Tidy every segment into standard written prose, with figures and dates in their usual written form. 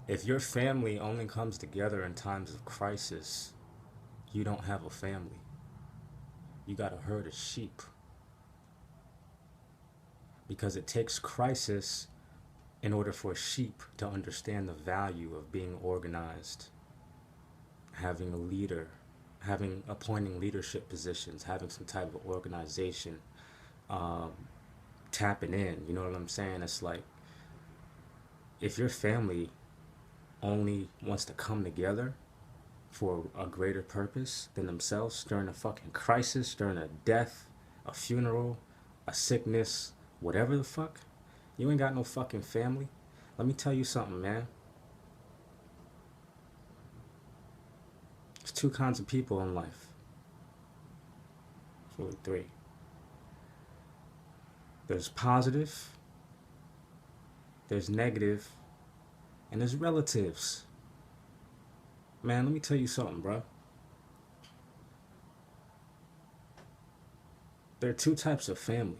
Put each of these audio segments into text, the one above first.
If your family only comes together in times of crisis, you don't have a family. You got a herd of sheep. Because it takes crisis in order for sheep to understand the value of being organized, having a leader, having appointing leadership positions, having some type of organization, um, tapping in. You know what I'm saying? It's like if your family only wants to come together for a greater purpose than themselves during a fucking crisis, during a death, a funeral, a sickness, whatever the fuck, you ain't got no fucking family. Let me tell you something, man. There's two kinds of people in life. It's really three. There's positive, there's negative, and there's relatives. Man, let me tell you something, bro. There are two types of family.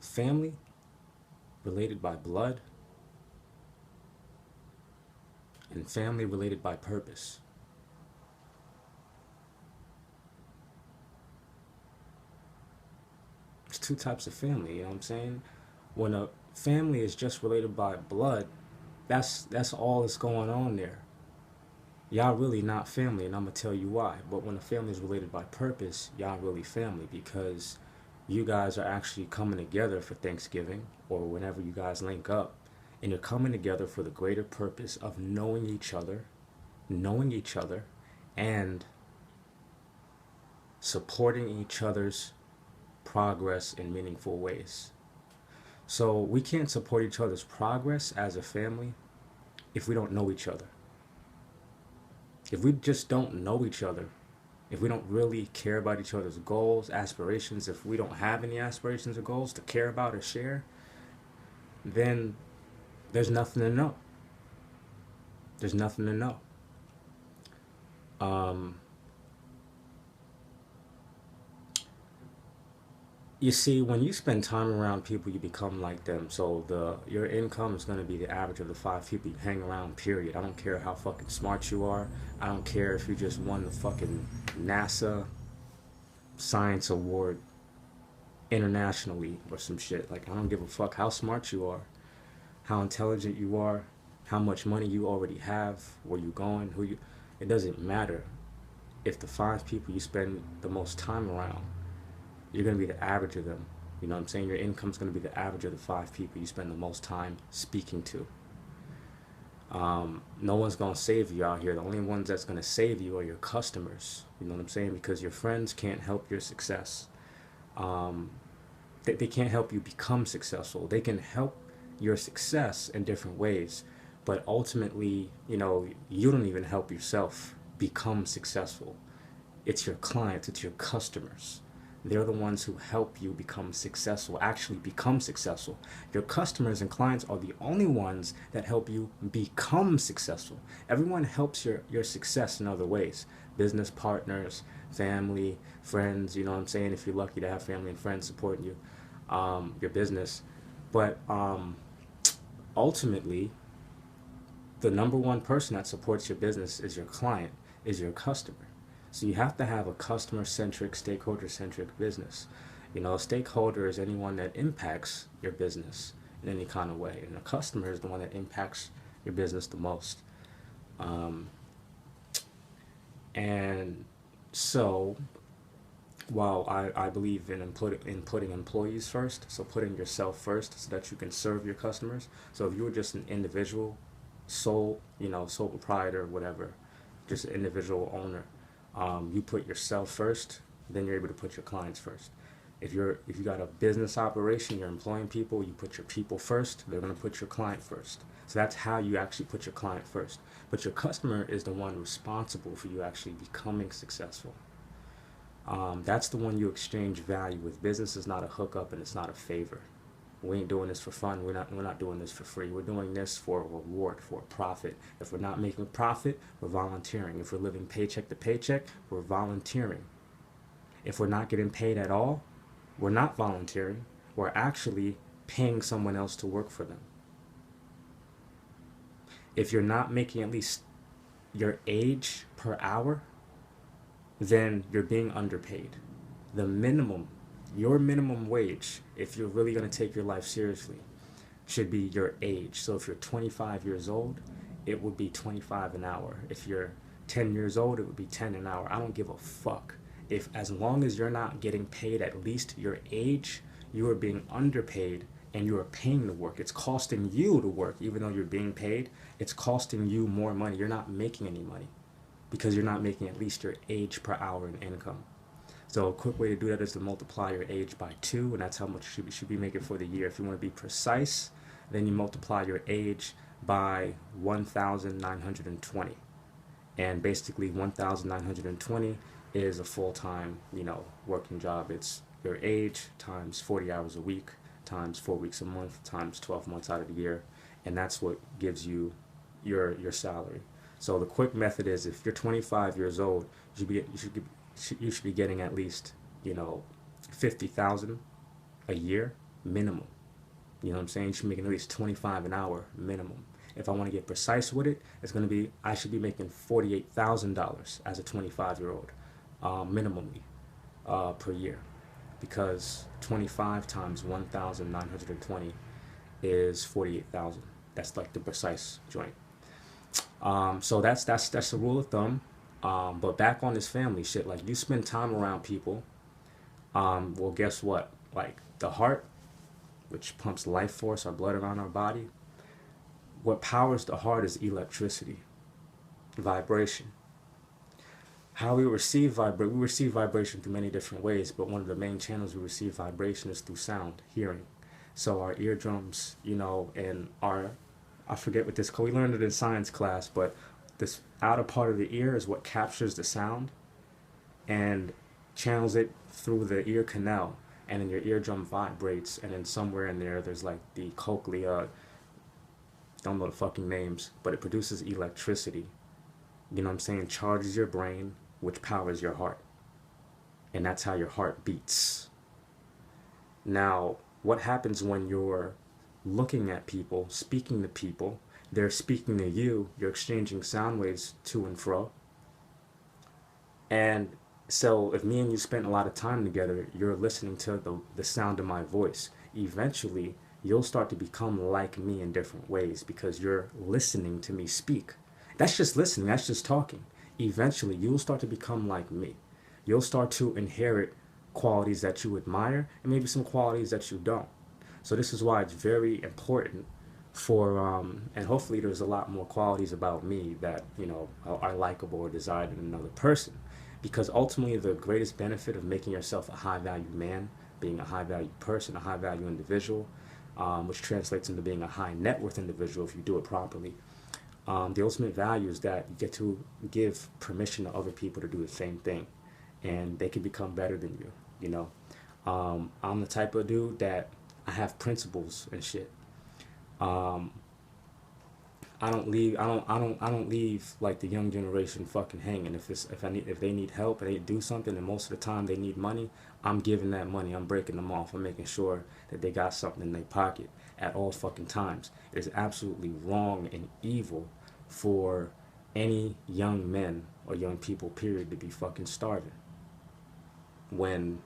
Family related by blood and family related by purpose. There's two types of family, you know what I'm saying? When a family is just related by blood, that's all that's going on there. Y'all really not family, and I'm gonna tell you why. But when a family is related by purpose, y'all really family because you guys are actually coming together for Thanksgiving or whenever you guys link up, and you're coming together for the greater purpose of knowing each other, and supporting each other's progress in meaningful ways. So we can't support each other's progress as a family if we don't know each other. If we just don't know each other, if we don't really care about each other's goals, aspirations, if we don't have any aspirations or goals to care about or share, then there's nothing to know. There's nothing to know. Um, you see, when you spend time around people, you become like them. So your income is going to be the average of the five people you hang around. Period. I don't care how fucking smart you are. I don't care if you just won the fucking NASA science award internationally or some shit. Like, I don't give a fuck how smart you are, how intelligent you are, how much money you already have, where you going, who you. It doesn't matter if the five people you spend the most time around, you're gonna be the average of them. You know what I'm saying? Your income's gonna be the average of the five people you spend the most time speaking to. No one's gonna save you out here. The only ones that's gonna save you are your customers. You know what I'm saying? Because your friends can't help your success. Um, they can't help you become successful. They can help your success in different ways, but ultimately, you don't even help yourself become successful. It's your clients, it's your customers. They're the ones who help you become successful, actually become successful. Your customers and clients are the only ones that help you become successful. Everyone helps your success in other ways. Business partners, family, friends, you know what I'm saying? If you're lucky to have family and friends supporting you, your business. But ultimately, the number one person that supports your business is your client, is your customer. So you have to have a customer centric, stakeholder centric business. A stakeholder is anyone that impacts your business in any kind of way, and a customer is the one that impacts your business the most. Um, and so, while I believe in putting employees first, so putting yourself first so that you can serve your customers. So if you were just an individual, sole proprietor, whatever, just an individual owner, you put yourself first, then you're able to put your clients first. If you got a business operation, you're employing people, you put your people first, they're gonna put your client first. So that's how you actually put your client first. But your customer is the one responsible for you actually becoming successful. That's the one you exchange value with. Business is not a hookup and it's not a favor. We ain't doing this for fun. We're not doing this for free. We're doing this for a reward, for a profit. If we're not making a profit, we're volunteering. If we're living paycheck to paycheck, we're volunteering. If we're not getting paid at all, we're not volunteering. We're actually paying someone else to work for them. If you're not making at least your age per hour, then you're being underpaid. The minimum, your minimum wage, if you're really going to take your life seriously, should be your age. So if you're 25 years old, it would be 25 an hour. If you're 10 years old, it would be 10 an hour. I don't give a fuck. If as long as you're not getting paid at least your age, you are being underpaid and you are paying to work. It's costing you to work, even though you're being paid. It's costing you more money. You're not making any money because you're not making at least your age per hour in income. So a quick way to do that is to multiply your age by 2, and that's how much you should be making for the year. If you want to be precise, then you multiply your age by 1,920. And basically 1,920 is a full-time, working job. It's your age times 40 hours a week times 4 weeks a month times 12 months out of the year, and that's what gives you your salary. So the quick method is, if you're 25 years old, you should be getting at least 50,000 a year minimum. You know what I'm saying? You should be making at least 25 an hour minimum. If I want to get precise with it, it's going to be, I should be making $48,000 as a 25-year-old minimally per year, because 25 times 1,920 is 48,000. That's like the precise joint. So that's the rule of thumb. But back on this family shit, like, you spend time around people. Well, guess what? Like, the heart, which pumps life force, our blood around our body, what powers the heart is electricity, vibration. How we receive vibration through many different ways, but one of the main channels we receive vibration is through sound, hearing. So our eardrums, and I forget what this, we learned it in science class, but this outer part of the ear is what captures the sound and channels it through the ear canal, and then your eardrum vibrates, and then somewhere in there's like the cochlea, don't know the fucking names, but it produces electricity. You know what I'm saying? Charges your brain, which powers your heart. And that's how your heart beats. Now, what happens when you're looking at people, speaking to people, they're speaking to you, you're exchanging sound waves to and fro. And so if me and you spent a lot of time together, you're listening to the sound of my voice. Eventually, you'll start to become like me in different ways because you're listening to me speak. That's just listening, that's just talking. Eventually, you'll start to become like me. You'll start to inherit qualities that you admire and maybe some qualities that you don't. So this is why it's very important for, and hopefully there's a lot more qualities about me that, are likable or desired in another person. Because ultimately, the greatest benefit of making yourself a high-value man, being a high-value person, a high-value individual, which translates into being a high-net-worth individual if you do it properly. The ultimate value is that you get to give permission to other people to do the same thing, and they can become better than you. I'm the type of dude that I have principles and shit. I don't leave like the young generation fucking hanging. If they need help and they do something, and most of the time they need money, I'm giving that money. I'm breaking them off. I'm making sure that they got something in their pocket at all fucking times. It is absolutely wrong and evil for any young men or young people, period, to be fucking starving when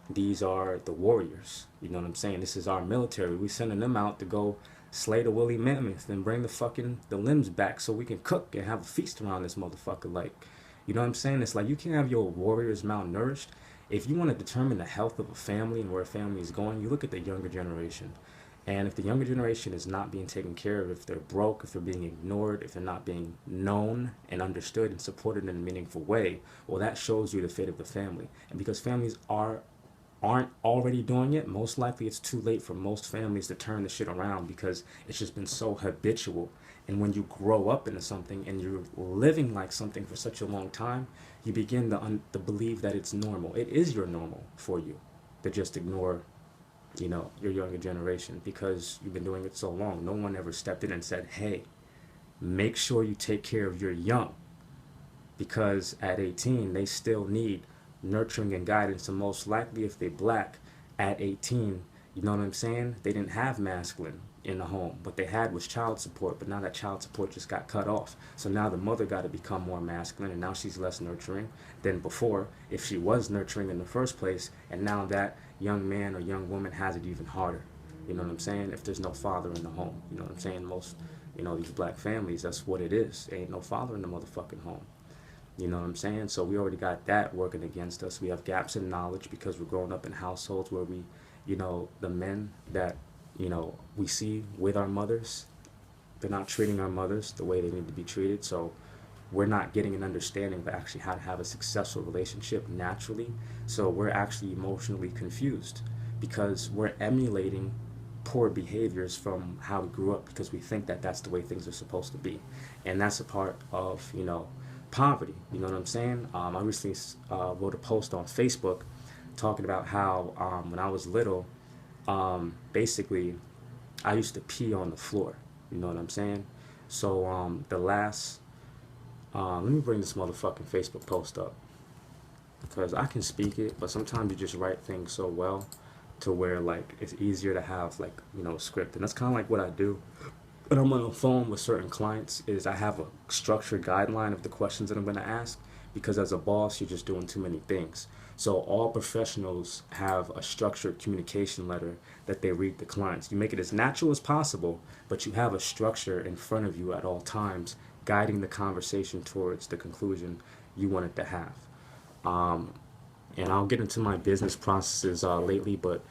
these are the warriors. You know what I'm saying? This is our military. We sending them out to go slay the woolly mammoth and bring the limbs back so we can cook and have a feast around this motherfucker. Like, you know what I'm saying? It's like, you can't have your warriors malnourished. If you want to determine the health of a family and where a family is going, you look at the younger generation. And if the younger generation is not being taken care of, if they're broke, if they're being ignored, if they're not being known and understood and supported in a meaningful way, well, that shows you the fate of the family. And because families aren't already doing it, most likely it's too late for most families to turn the shit around, because it's just been so habitual. And when you grow up into something and you're living like something for such a long time, you begin to believe that it's normal. It is your normal for you to just ignore, your younger generation, because you've been doing it so long. No one ever stepped in and said, hey, make sure you take care of your young, because at 18 they still need nurturing and guidance. And most likely, if they black at 18, you know what I'm saying, they didn't have masculine in the home. What they had was child support, but now that child support just got cut off. So now the mother got to become more masculine, and now she's less nurturing than before if she was nurturing in the first place. And now that young man or young woman has it even harder. You know what I'm saying? If there's no father in the home, you know what I'm saying? Most, these black families, that's what it is. There ain't no father in the motherfucking home. You know what I'm saying? So we already got that working against us. We have gaps in knowledge because we're growing up in households where we, the men that, we see with our mothers, they're not treating our mothers the way they need to be treated. So we're not getting an understanding of actually how to have a successful relationship naturally. So we're actually emotionally confused because we're emulating poor behaviors from how we grew up because we think that that's the way things are supposed to be. And that's a part of, poverty. You know what I'm saying? I recently wrote a post on Facebook talking about how when I was little, basically, I used to pee on the floor. You know what I'm saying? So the last, let me bring this motherfucking Facebook post up because I can speak it, but sometimes you just write things so well to where like it's easier to have like script, and that's kind of like what I do when I'm on the phone with certain clients. Is I have a structured guideline of the questions that I'm going to ask because as a boss you're just doing too many things. So all professionals have a structured communication letter that they read to clients. You make it as natural as possible, but you have a structure in front of you at all times guiding the conversation towards the conclusion you want it to have. And I'll get into my business processes lately, but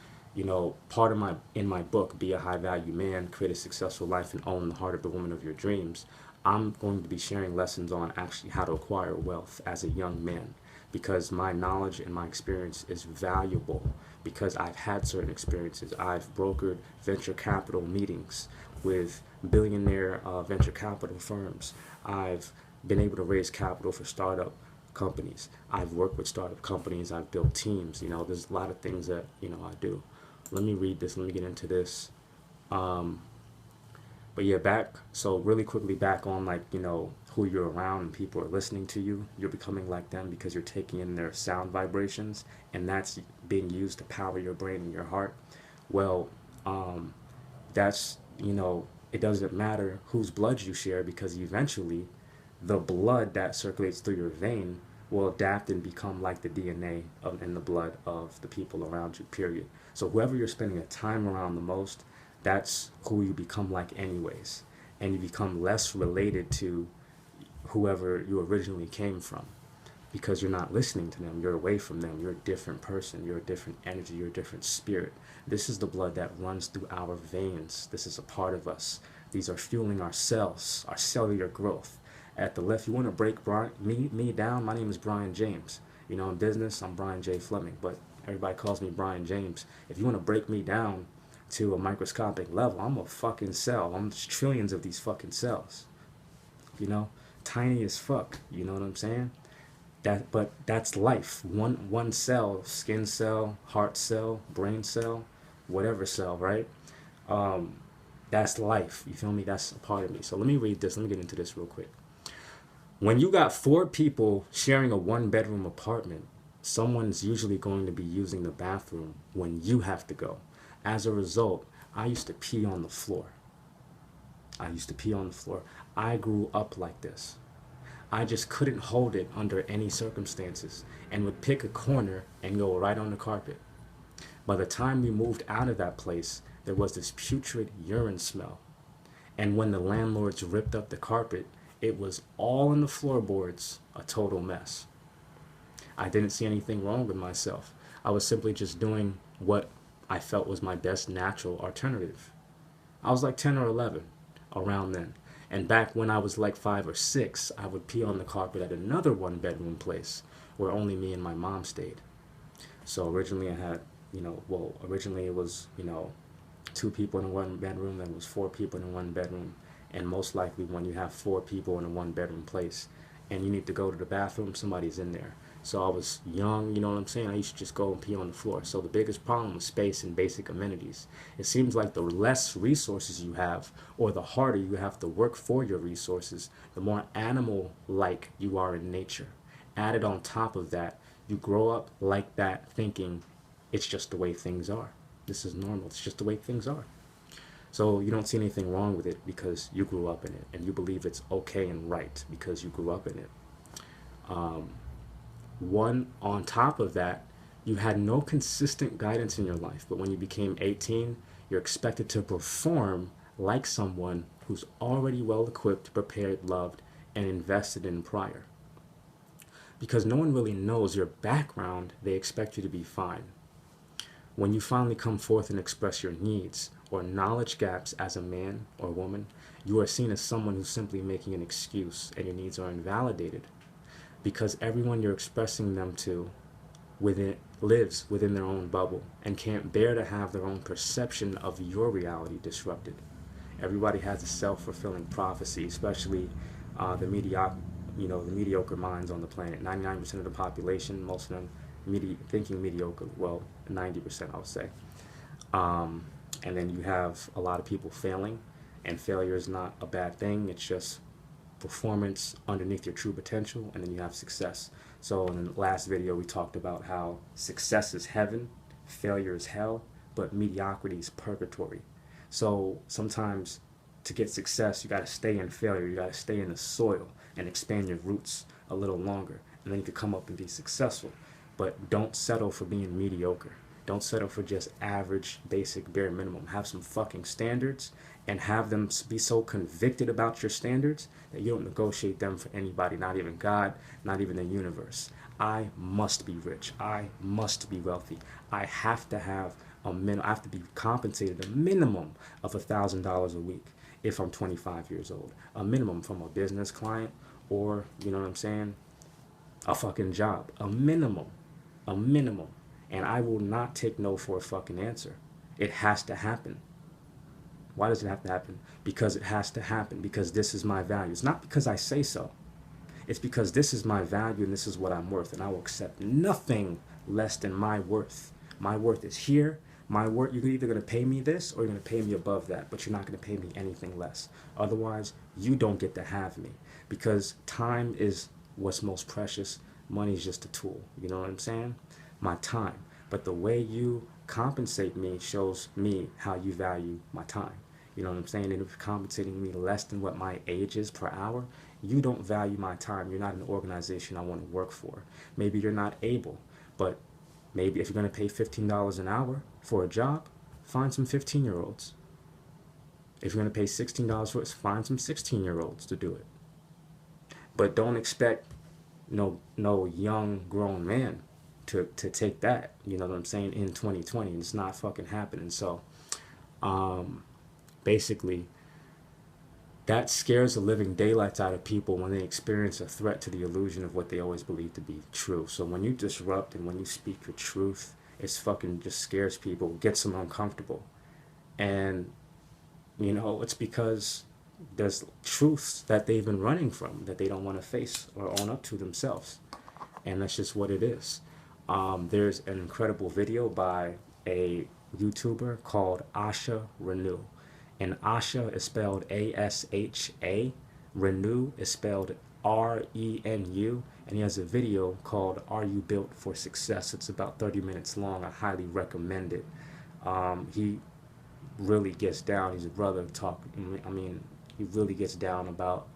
part of my book, Be a High Value Man, Create a Successful Life, and Own the Heart of the Woman of Your Dreams, I'm going to be sharing lessons on actually how to acquire wealth as a young man, because my knowledge and my experience is valuable because I've had certain experiences. I've brokered venture capital meetings with billionaire venture capital firms. I've been able to raise capital for startup companies. I've worked with startup companies. I've built teams. There's a lot of things that I do. Let me read this. Let me get into this. But yeah, so really quickly back on like, who you're around and people are listening to you. You're becoming like them because you're taking in their sound vibrations, and that's being used to power your brain and your heart. Well, that's, it doesn't matter whose blood you share because eventually the blood that circulates through your vein will adapt and become like the DNA in the blood of the people around you, period. So whoever you're spending your time around the most, that's who you become like anyways. And you become less related to whoever you originally came from because you're not listening to them. You're away from them. You're a different person. You're a different energy. You're a different spirit. This is the blood that runs through our veins. This is a part of us. These are fueling our cells, our cellular growth. At the left, you want to break me down. My name is Brian James. In business, I'm Brian J. Fleming, but everybody calls me Brian James. If you want to break me down to a microscopic level, I'm a fucking cell. I'm trillions of these fucking cells. Tiny as fuck. You know what I'm saying? But that's life. One cell, skin cell, heart cell, brain cell, whatever cell, right? That's life. You feel me? That's a part of me. So let me read this. Let me get into this real quick. When you got 4 people sharing a 1-bedroom apartment, someone's usually going to be using the bathroom when you have to go. As a result, I used to pee on the floor. I grew up like this. I just couldn't hold it under any circumstances and would pick a corner and go right on the carpet. By the time we moved out of that place, there was this putrid urine smell. And when the landlords ripped up the carpet, it was all in the floorboards, a total mess. I didn't see anything wrong with myself. I was simply just doing what I felt was my best natural alternative. I was like 10 or 11 around then. And back when I was like 5 or 6, I would pee on the carpet at another 1-bedroom place where only me and my mom stayed. So originally I had, originally it was, 2 people in a 1-bedroom, then it was 4 people in a 1-bedroom. And most likely when you have 4 people in a 1-bedroom place and you need to go to the bathroom, somebody's in there. So I was young, you know what I'm saying? I used to just go and pee on the floor. So the biggest problem was space and basic amenities. It seems like the less resources you have or the harder you have to work for your resources, the more animal-like you are in nature. Added on top of that, you grow up like that thinking it's just the way things are. This is normal. It's just the way things are. So you don't see anything wrong with it because you grew up in it, and you believe it's okay and right because you grew up in it. One, on top of that, you had no consistent guidance in your life, but when you became 18, you're expected to perform like someone who's already well equipped, prepared, loved, and invested in prior. Because no one really knows your background, they expect you to be fine. When you finally come forth and express your needs or knowledge gaps as a man or woman, you are seen as someone who's simply making an excuse and your needs are invalidated because everyone you're expressing them to within lives within their own bubble and can't bear to have their own perception of your reality disrupted. Everybody has a self-fulfilling prophecy, especially the the mediocre minds on the planet. 99% of the population, most of them thinking mediocre. Well, 90%, I would say. And then you have a lot of people failing, and failure is not a bad thing. It's just performance underneath your true potential, and then you have success. So in the last video, we talked about how success is heaven, failure is hell, but mediocrity is purgatory. So sometimes to get success, you got to stay in failure. You got to stay in the soil and expand your roots a little longer, and then you can come up and be successful. But don't settle for being mediocre. Don't settle for just average, basic, bare minimum. Have some fucking standards and have them be so convicted about your standards that you don't negotiate them for anybody, not even God, not even the universe. I must be rich. I must be wealthy. I have to have I have to be compensated a minimum of $1,000 a week if I'm 25 years old. A minimum from a business client or, you know what I'm saying, a fucking job. A minimum. A minimum. And I will not take no for a fucking answer. It has to happen. Why does it have to happen? Because it has to happen. Because this is my value. It's not because I say so. It's because this is my value and this is what I'm worth. And I will accept nothing less than my worth. My worth is here. My worth, you're either going to pay me this or you're going to pay me above that. But you're not going to pay me anything less. Otherwise, you don't get to have me. Because time is what's most precious. Money is just a tool. You know what I'm saying? My time. But the way you compensate me shows me how you value my time. You know what I'm saying? And if you're compensating me less than what my age is per hour, you don't value my time. You're not an organization I want to work for. Maybe you're not able, but maybe if you're going to pay $15 an hour for a job, find some 15-year-olds. If you're going to pay $16 for it, find some 16-year-olds to do it. But don't expect no young grown man to take that, you know what I'm saying, in 2020. It's not fucking happening. So basically that scares the living daylights out of people when they experience a threat to the illusion of what they always believe to be true. So when you disrupt and when you speak your truth, it's fucking just scares people, gets them uncomfortable. And you know, it's because there's truths that they've been running from that they don't want to face or own up to themselves. And that's just what it is. There's an incredible video by a YouTuber called Asha Renu. And Asha is spelled A-S-H-A. Renu is spelled R-E-N-U. And he has a video called Are You Built for Success? It's about 30 minutes long. I highly recommend it. He really gets down. He's a brother I mean, he really gets down about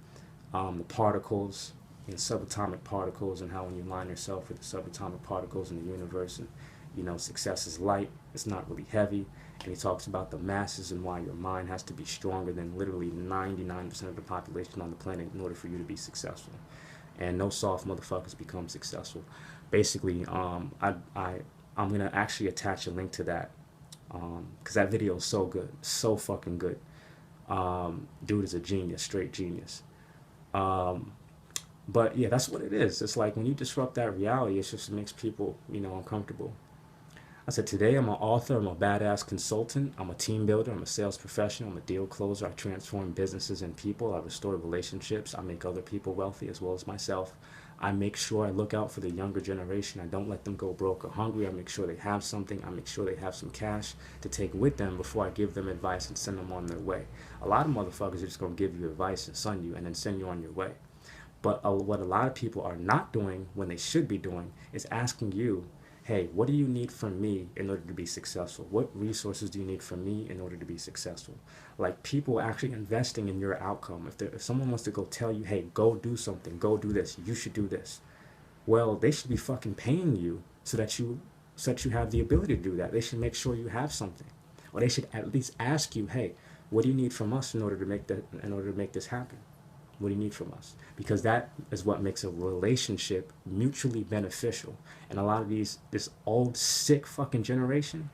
the particles and subatomic particles and how when you line yourself with the subatomic particles in the universe, and you know, success is light, it's not really heavy. And he talks about the masses and why your mind has to be stronger than literally 99% of the population on the planet in order for you to be successful. And no soft motherfuckers become successful. Basically, I'm gonna actually attach a link to that because that video is so good, so fucking good. Dude is a genius, straight genius. But yeah, that's what it is. It's like when you disrupt that reality, it just makes people, you know, uncomfortable. I said, today I'm an author, I'm a badass consultant, I'm a team builder, I'm a sales professional, I'm a deal closer, I transform businesses and people, I restore relationships, I make other people wealthy as well as myself. I make sure I look out for the younger generation. I don't let them go broke or hungry. I make sure they have something. I make sure they have some cash to take with them before I give them advice and send them on their way. A lot of motherfuckers are just going to give you advice and sun you and then send you on your way. But what a lot of people are not doing when they should be doing is asking you, hey, what do you need from me in order to be successful? What resources do you need from me in order to be successful? Like, people actually investing in your outcome. If someone wants to go tell you, hey, go do something, go do this, you should do this. Well, they should be fucking paying you so that you have the ability to do that. They should make sure you have something, or they should at least ask you, hey, what do you need from us in order to make this happen? What do you need from us? Because that is what makes a relationship mutually beneficial. And a lot of this old sick fucking generation,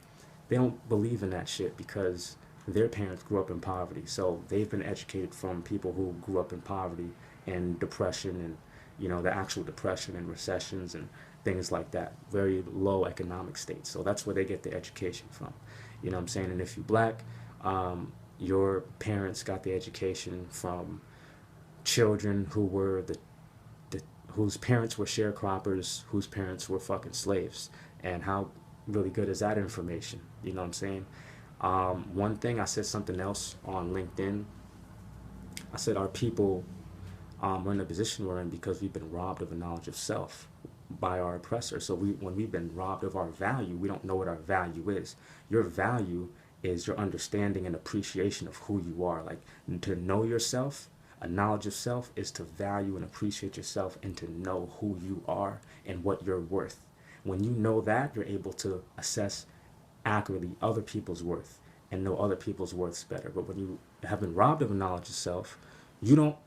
they don't believe in that shit because their parents grew up in poverty. So they've been educated from people who grew up in poverty and depression and, the actual depression and recessions and things like that. Very low economic states. So that's where they get their education from. You know what I'm saying? And if you're black, your parents got the education from children whose parents were sharecroppers, whose parents were fucking slaves. And how really good is that information? You know what I'm saying? One thing, I said something else on LinkedIn. I said our people are in the position we're in because we've been robbed of a knowledge of self by our oppressor. So when we've been robbed of our value, we don't know what our value is. Your value is your understanding and appreciation of who you are. Like, to know yourself, a knowledge of self is to value and appreciate yourself and to know who you are and what you're worth. When you know that, you're able to assess accurately other people's worth and know other people's worths better. But when you have been robbed of a knowledge of self, you don't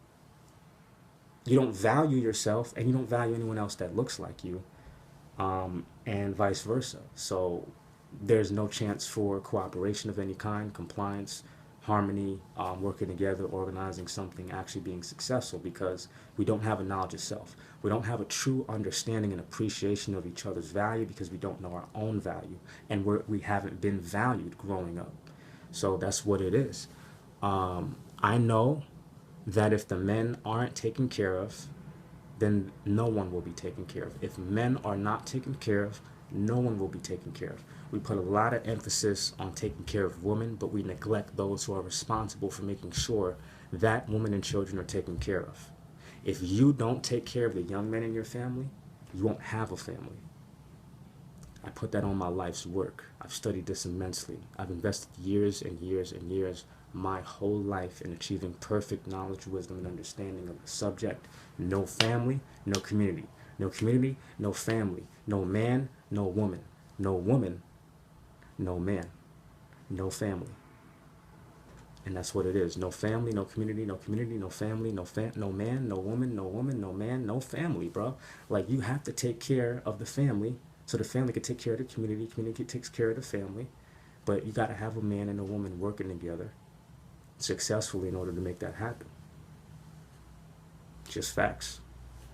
value yourself and you don't value anyone else that looks like you, and vice versa. So there's no chance for cooperation of any kind, compliance, harmony, working together, organizing something, actually being successful, because we don't have a knowledge of self. We don't have a true understanding and appreciation of each other's value because we don't know our own value, and we haven't been valued growing up. So that's what it is. I know that if the men aren't taken care of, then no one will be taken care of. If men are not taken care of, no one will be taken care of. We put a lot of emphasis on taking care of women, but we neglect those who are responsible for making sure that women and children are taken care of. If you don't take care of the young men in your family, you won't have a family. I put that on my life's work. I've studied this immensely. I've invested years and years and years, my whole life, in achieving perfect knowledge, wisdom, and understanding of the subject. No family, no community. No community, no family. No man, no woman. No woman, no man. No family. And that's what it is. No family, no community, no community, no family, no man, no woman, no woman, no man, no family, bro. Like, you have to take care of the family so the family can take care of the community, community takes care of the family. But you got to have a man and a woman working together successfully in order to make that happen. Just facts.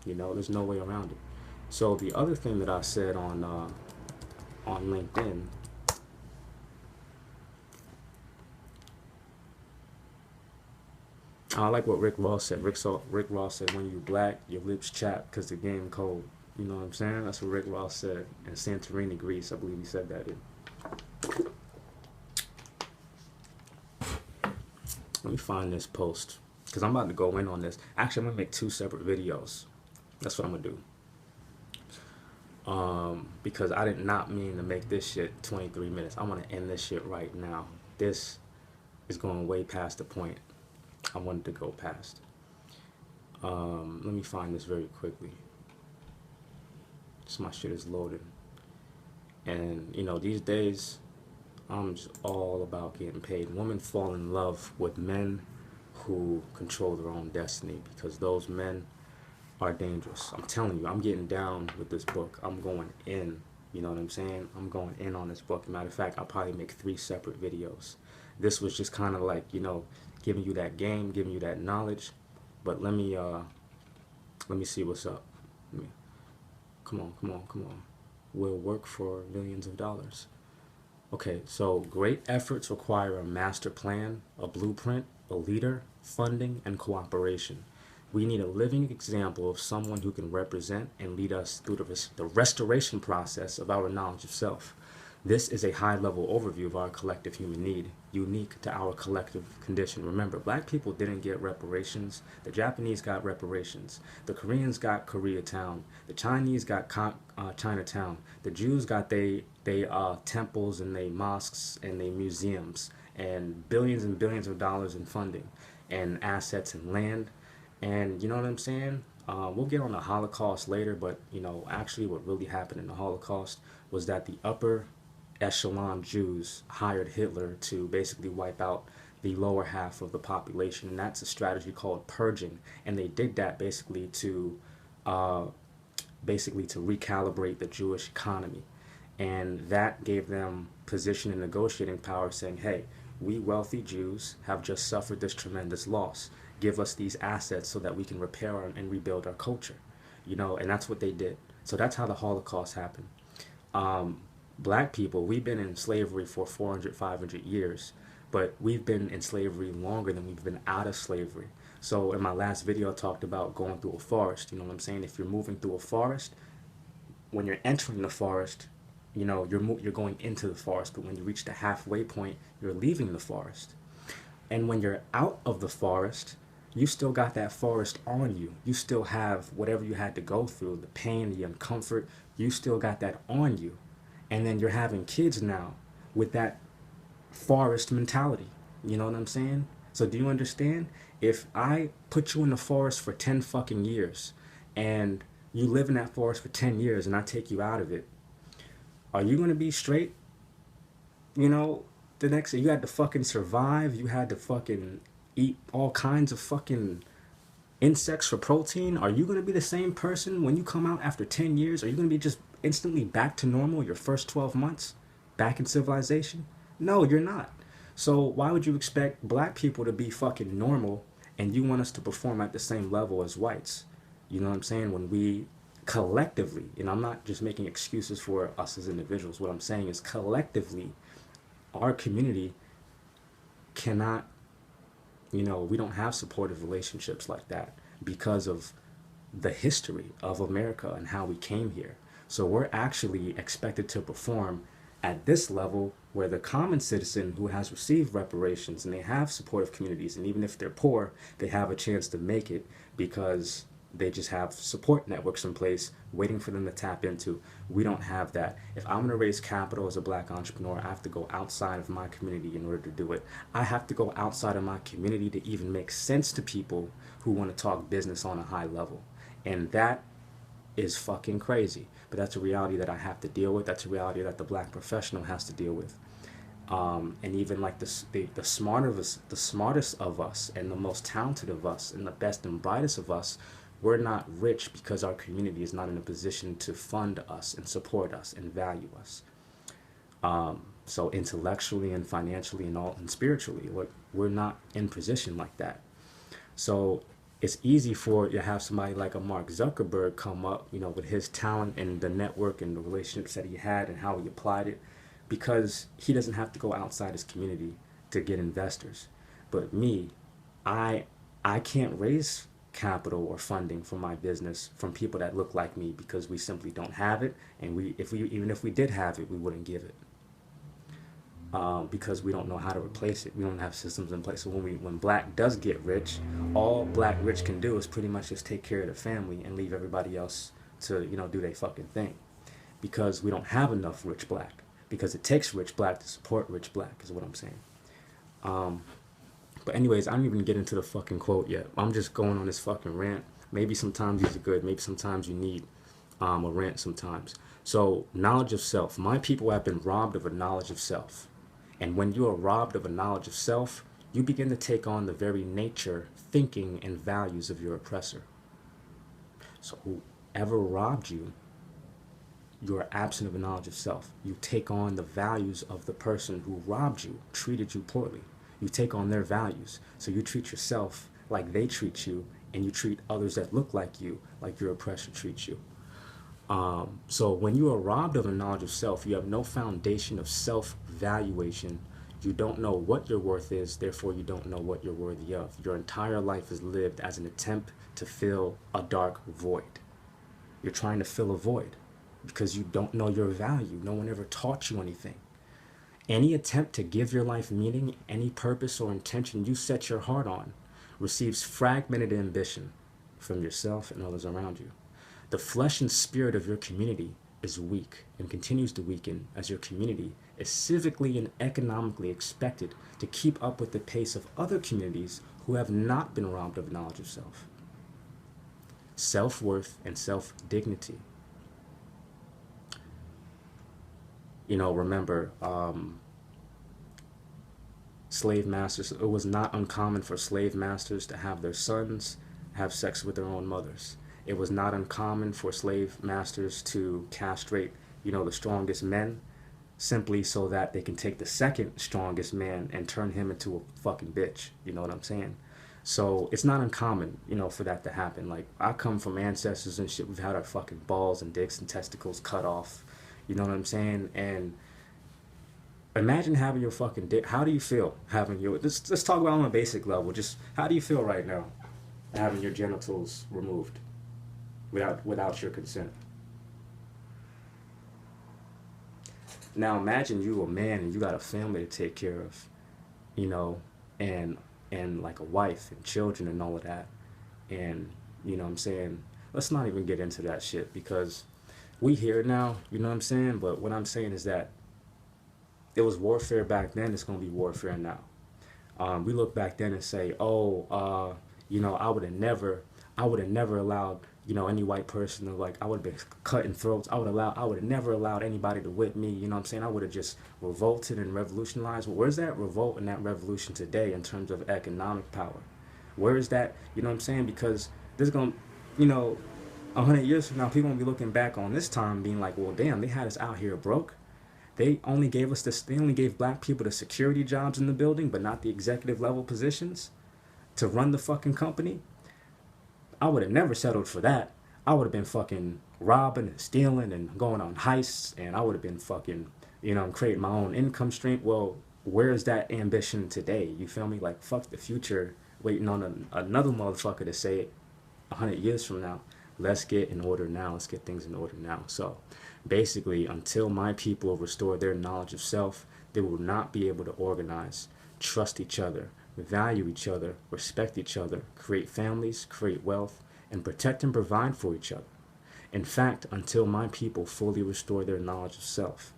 There's no way around it. So the other thing that I said on LinkedIn, I like what Rick Ross said. Rick Ross said, when you black, your lips chap because the game cold. You know what I'm saying? That's what Rick Ross said in Santorini, Greece. I believe he said that in. Let me find this post because I'm about to go in on this. Actually, I'm going to make 2 separate videos. That's what I'm going to do. Because I did not mean to make this shit 23 minutes. I want to end this shit right now. This is going way past the point I wanted to go past. Let me find this very quickly. So my shit is loaded. And, these days, I'm just all about getting paid. Women fall in love with men who control their own destiny because those men are dangerous. I'm telling you, I'm getting down with this book. I'm going in. You know what I'm saying? I'm going in on this book. Matter of fact, I'll probably make 3 separate videos. This was just kind of like, giving you that game, giving you that knowledge. But let me see what's up. Come on. We'll work for millions of dollars. Okay, so great efforts require a master plan, a blueprint, a leader, funding, and cooperation. We need a living example of someone who can represent and lead us through the restoration process of our knowledge of self. This is a high-level overview of our collective human need, unique to our collective condition. Remember, black people didn't get reparations. The Japanese got reparations. The Koreans got Koreatown. The Chinese got Chinatown. The Jews got they temples and they mosques and they museums and billions of dollars in funding and assets and land. And you know what I'm saying? We'll get on the Holocaust later, but you know, actually, what really happened in the Holocaust was that the upper echelon Jews hired Hitler to basically wipe out the lower half of the population, and that's a strategy called purging. And they did that uh, basically to recalibrate the Jewish economy, and that gave them position and negotiating power, saying, "Hey, we wealthy Jews have just suffered this tremendous loss. Give us these assets so that we can repair and rebuild our culture." You know, and that's what they did. So that's how the Holocaust happened. Um, Black people, we've been in slavery for 400, 500 years, but we've been in slavery longer than we've been out of slavery. So in my last video, I talked about going through a forest. You know what I'm saying? If you're moving through a forest, when you're entering the forest, you know, you're going into the forest, but when you reach the halfway point, you're leaving the forest. And when you're out of the forest, you still got that forest on you. You still have whatever you had to go through, the pain, the uncomfort, you still got that on you. And then you're having kids now with that forest mentality. You know what I'm saying? So do you understand? If I put you in the forest for 10 fucking years and you live in that forest for 10 years and I take you out of it, are you going to be straight? You know, the next you had to fucking survive. You had to fucking eat all kinds of fucking insects for protein. Are you going to be the same person when you come out after 10 years? Are you going to be just instantly back to normal your first 12 months? Back in civilization? No, you're not. So why would you expect black people to be fucking normal and you want us to perform at the same level as whites? You know what I'm saying? When we collectively, and I'm not just making excuses for us as individuals, what I'm saying is collectively, our community cannot, you know, we don't have supportive relationships like that because of the history of America and how we came here. So we're actually expected to perform at this level where the common citizen who has received reparations and they have supportive communities, and even if they're poor, they have a chance to make it because they just have support networks in place waiting for them to tap into. We don't have that. If I'm going to raise capital as a black entrepreneur, I have to go outside of my community in order to do it. I have to go outside of my community to even make sense to people who want to talk business on a high level. And that is fucking crazy. But that's a reality that I have to deal with. That's a reality that the black professional has to deal with. And even like the smartest of us and the most talented of us and the best and brightest of us, we're not rich because our community is not in a position to fund us and support us and value us. So intellectually and financially and spiritually, we're not in position like that. So it's easy for you to have somebody like a Mark Zuckerberg come up, you know, with his talent and the network and the relationships that he had and how he applied it, because he doesn't have to go outside his community to get investors. But me, I can't raise capital or funding for my business from people that look like me because we simply don't have it, and even if we did have it, we wouldn't give it. Because we don't know how to replace it. We don't have systems in place. So when black does get rich, all black rich can do is pretty much just take care of the family and leave everybody else to, you know, do their fucking thing. Because we don't have enough rich black. Because it takes rich black to support rich black, is what I'm saying. But anyways, I don't even get into the fucking quote yet. I'm just going on this fucking rant. Maybe sometimes these are good. Maybe sometimes you need a rant sometimes. So, knowledge of self. My people have been robbed of a knowledge of self. And when you are robbed of a knowledge of self, you begin to take on the very nature, thinking, and values of your oppressor. So whoever robbed you, you are absent of a knowledge of self. You take on the values of the person who robbed you, treated you poorly. You take on their values. So you treat yourself like they treat you, and you treat others that look like you like your oppressor treats you. So when you are robbed of a knowledge of self, you have no foundation of self-valuation. You don't know what your worth is, therefore you don't know what you're worthy of. Your entire life is lived as an attempt to fill a dark void. You're trying to fill a void. because you don't know your value. No one ever taught you anything. Any attempt to give your life meaning, any purpose or intention you set your heart on, receives fragmented ambition from yourself and others around you. The flesh and spirit of your community is weak and continues to weaken as your community is civically and economically expected to keep up with the pace of other communities who have not been robbed of knowledge of self. Self-worth and self-dignity. Remember, slave masters, it was not uncommon for slave masters to have their sons have sex with their own mothers. It was not uncommon for slave masters to castrate, the strongest men simply so that they can take the second strongest man and turn him into a fucking bitch. You know what I'm saying? So it's not uncommon, for that to happen. Like, I come from ancestors and shit. We've had our fucking balls and dicks and testicles cut off. You know what I'm saying? And imagine having your fucking dick. How do you feel having your... Let's talk about on a basic level. Just how do you feel right now having your genitals removed without your consent? Now imagine you a man and you got a family to take care of, and like a wife and children and all of that. And, what I'm saying? Let's not even get into that shit because we here now, you know what I'm saying? But what I'm saying is that it was warfare back then, it's going to be warfare now. We look back then and say, I would have never allowed, any white person to, like, I would have been cutting throats. I would have never allowed anybody to whip me. You know what I'm saying? I would have just revolted and revolutionized. Well, where's that revolt and that revolution today in terms of economic power? Where is that? You know what I'm saying? Because there's going to, 100 years from now, people going to be looking back on this time being like, well, damn, they had us out here broke. They only gave black people the security jobs in the building, but not the executive level positions to run the fucking company. I would have never settled for that. I would have been fucking robbing and stealing and going on heists, and I would have been fucking, creating my own income stream. Well, where's that ambition today? You feel me? Like, fuck the future, waiting on another motherfucker to say it 100 years from now. Let's get in order now. Let's get things in order now. So basically, until my people restore their knowledge of self, they will not be able to organize, trust each other, value each other, respect each other, create families, create wealth, and protect and provide for each other. In fact, until my people fully restore their knowledge of self,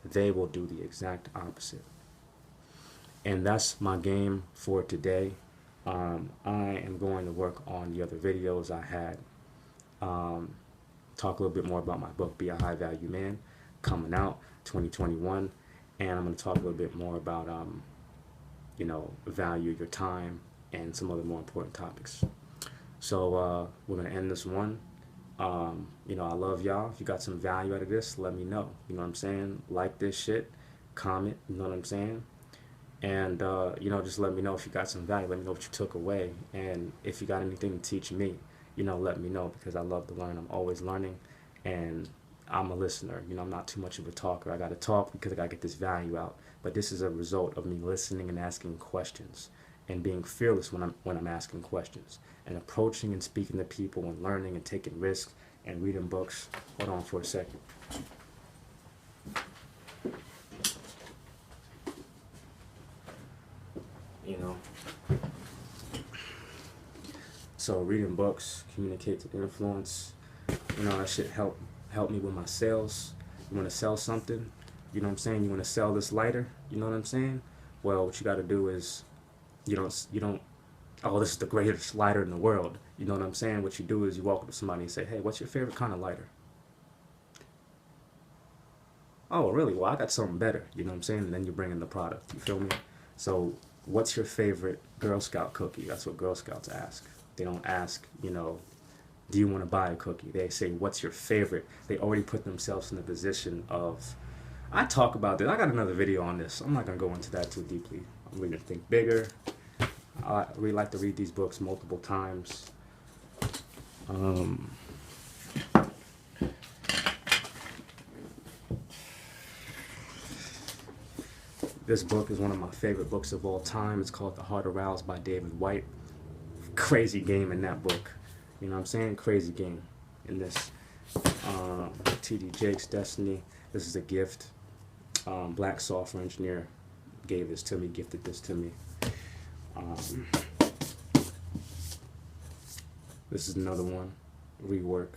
they will do the exact opposite. And that's my game for today. I am going to work on the other videos I had. Talk a little bit more about my book, Be a High Value Man, coming out 2021. And I'm going to talk a little bit more about value your time and some other more important topics. So we're going to end this one. I love y'all. If you got some value out of this, let me know. You know what I'm saying? Like this shit, comment, you know what I'm saying? And, just let me know if you got some value. Let me know what you took away. And if you got anything to teach me, let me know, because I love to learn. I'm always learning, and I'm a listener. I'm not too much of a talker. I got to talk because I got to get this value out. But this is a result of me listening and asking questions and being fearless when I'm asking questions and approaching and speaking to people and learning and taking risks and reading books. Hold on for a second. So reading books, communicate to influence, that shit help me with my sales. You want to sell something, you know what I'm saying? You want to sell this lighter, you know what I'm saying? Well, what you got to do is, you don't, oh, this is the greatest lighter in the world. You know what I'm saying? What you do is you walk up to somebody and say, hey, what's your favorite kind of lighter? Oh, really? Well, I got something better, you know what I'm saying? And then you bring in the product, you feel me? So what's your favorite Girl Scout cookie? That's what Girl Scouts ask. They don't ask, do you want to buy a cookie? They say, what's your favorite? They already put themselves in the position of, I talk about this. I got another video on this. I'm not going to go into that too deeply. I'm going to think bigger. I really like to read these books multiple times. This book is one of my favorite books of all time. It's called The Heart Aroused by David White. Crazy game in that book. You know what I'm saying? Crazy game in this. TD Jake's Destiny. This is a gift. Black software engineer gave this to me, gifted this to me. This is another one, rework.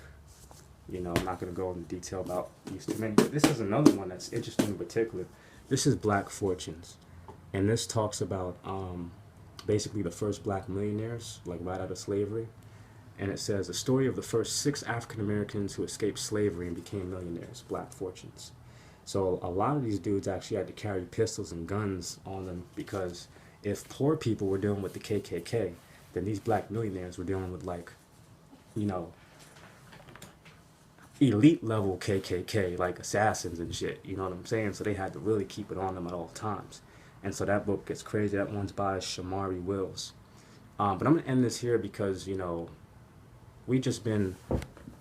You know, I'm not going to go into detail about these too many, but this is another one that's interesting in particular. This is Black Fortunes, and this talks about basically the first black millionaires, like right out of slavery. And it says, the story of the first 6 African Americans who escaped slavery and became millionaires, Black Fortunes. So a lot of these dudes actually had to carry pistols and guns on them, because if poor people were dealing with the KKK, then these black millionaires were dealing with, like, you know, elite level KKK, like assassins and shit, you know what I'm saying? So they had to really keep it on them at all times. And so that book gets crazy. That one's by Shamari Wills. But I'm gonna end this here because, you know, we just been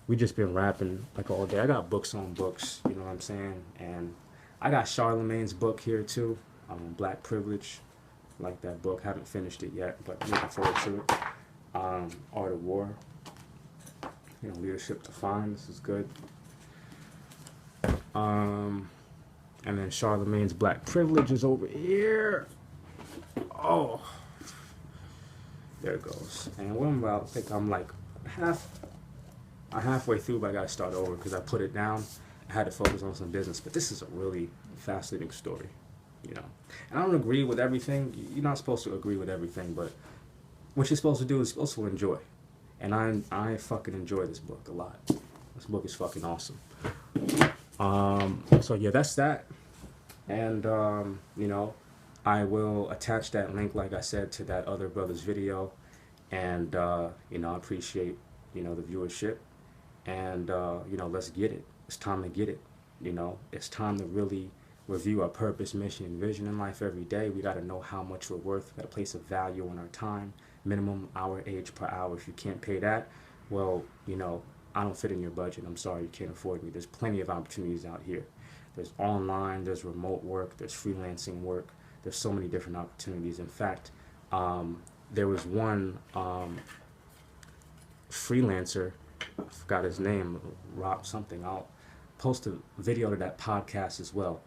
rapping like all day. I got books on books, you know what I'm saying? And I got Charlemagne's book here too, Black Privilege. I like that book. Haven't finished it yet, but looking forward to it. Art of War. You know, Leadership Defined. This is good. And then Charlemagne's Black Privilege is over here. Oh, there it goes. And what I'm about, I think I'm like halfway through, but I gotta start over because I put it down. I had to focus on some business, but this is a really fascinating story, you know. And I don't agree with everything. You're not supposed to agree with everything, but what you're supposed to do is supposed to enjoy. And I fucking enjoy this book a lot. This book is fucking awesome. So yeah, that's that. And you know, I will attach that link, like I said, to that other brother's video. And you know, I appreciate, you know, the viewership. And you know, let's get it. It's time to get it. You know, it's time to really review our purpose, mission, and vision in life every day. We got to know how much we're worth. We got to place a value on our time, minimum hour age per hour. If you can't pay that, well, you know, I don't fit in your budget. I'm sorry, you can't afford me. There's plenty of opportunities out here. There's online, there's remote work, there's freelancing work. There's so many different opportunities. In fact, there was one freelancer, I forgot his name, Rob something. I'll post a video to that podcast as well.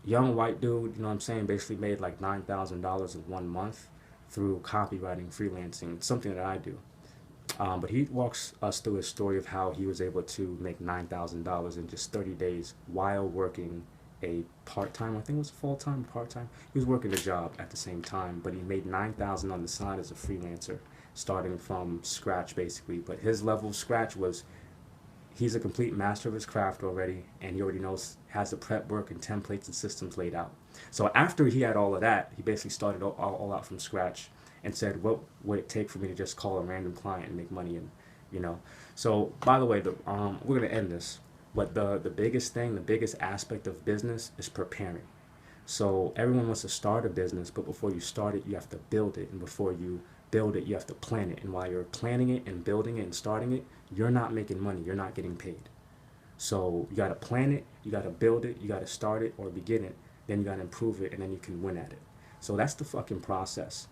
Young white dude, you know what I'm saying, basically made like $9,000 in 1 month through copywriting, freelancing, something that I do. But he walks us through his story of how he was able to make $9,000 in just 30 days while working a part-time, I think it was full-time, part-time. He was working a job at the same time, but he made $9,000 on the side as a freelancer, starting from scratch basically. But his level of scratch was, he's a complete master of his craft already, and he already knows, has the prep work and templates and systems laid out. So after he had all of that, he basically started all out from scratch and said, what would it take for me to just call a random client and make money? And, you know, so by the way, we're going to end this, but the biggest thing, the biggest aspect of business is preparing. So everyone wants to start a business, but before you start it, you have to build it. And before you build it, you have to plan it. And while you're planning it and building it and starting it, you're not making money. You're not getting paid. So you got to plan it, you got to build it, you got to start it or begin it, then you got to improve it, and then you can win at it. So that's the fucking process.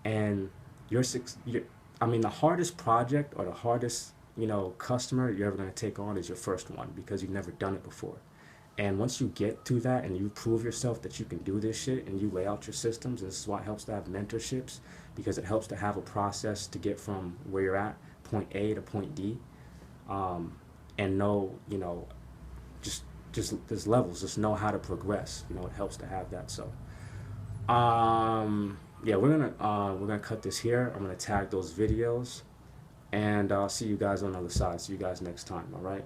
And I mean, the hardest project or the hardest, you know, customer you're ever going to take on is your first one, because you've never done it before. And once you get to that and you prove yourself that you can do this shit and you lay out your systems, and this is why it helps to have mentorships, because it helps to have a process to get from where you're at, point A to point D, and know, you know, just there's levels, just know how to progress. You know, it helps to have that. So yeah, we're gonna cut this here. I'm gonna tag those videos, and I'll see you guys on the other side. See you guys next time. All right.